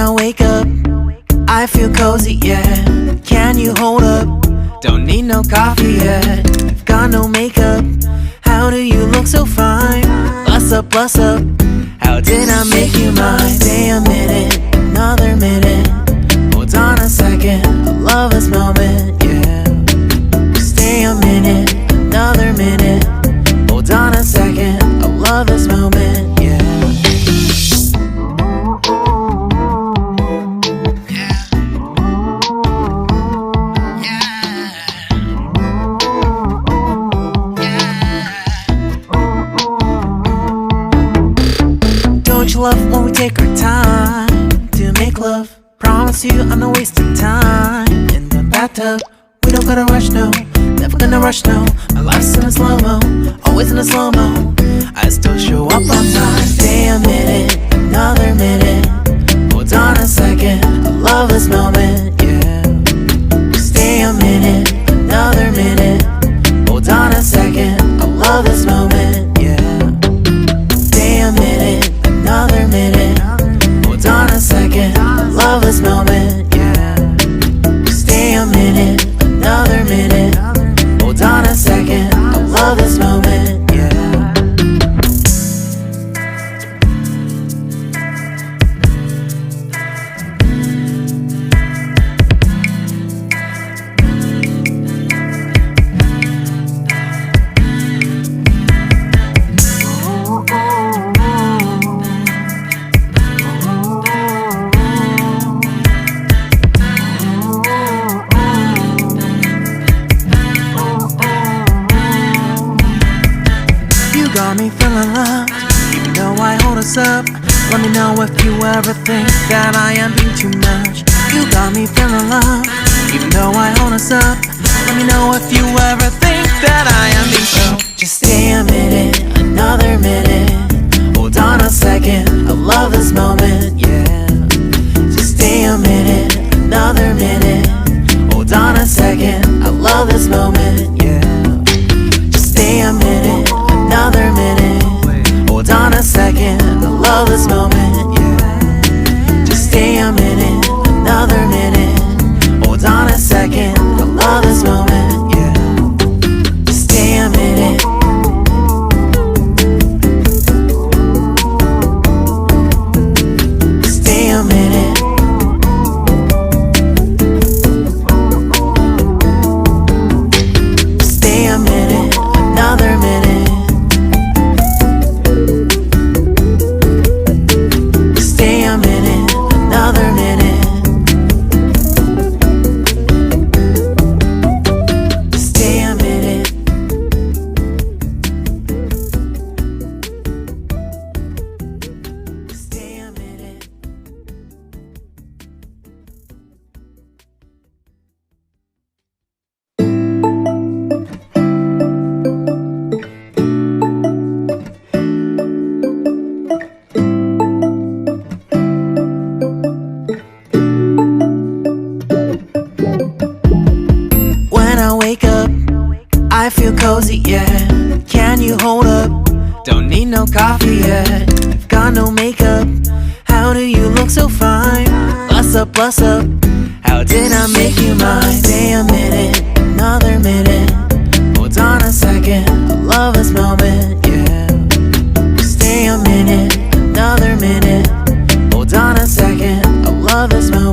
I wake up, I feel cozy, yeah. Can you hold up? Don't need no coffee yet. I've got no makeup. How do you look so fine? Plus up, plus up. How did I make you mine? Stay a minute, another minute. Hold on a second, I love this moment, yeah. Stay a minute, another minute. Hold on a second, I love this moment, yeah. Don't you love when we take our time to make love? Promise you I'm not wasting time in the bathtub. We don't gotta rush, no, never gonna rush, no. My life's in a slow-mo, always in a slow-mo. I still show up on time. Stay a minute, another minute. Hold on a second, I love this moment, yeah. Stay a minute, another minute. Hold on a second, I love this moment, yeah. Stay a minute, another minute. Hold on a second, I love this moment, yeah. Stay a minute, another minute. Hold on a second, I love this moment, yeah. Got me feeling loved, even though I hold us up. Let me know if you ever think that I am being too much. You got me feeling loved, even though I hold us up. Let me know if you ever think that I am being so. Just stay a minute, another minute. Hold on a second, I love this moment, yeah. Just stay a minute, another minute. Hold on a second, I love this moment, yeah. Just stay a minute, another minute. Hold on a second, I love this moment, yeah. Just stay a minute, another minute. Hold on a second, I love this moment, yeah. Just stay a minute. Stay a minute. Stay a minute, another minute. I feel cozy, yeah. Can you hold up? Don't need no coffee yet. I've got no makeup. How do you look so fine? Plus up, plus up. How did I make you mine? Stay a minute, another minute. Hold on a second, I love this moment, yeah. Stay a minute, another minute. Hold on a second, I love this moment.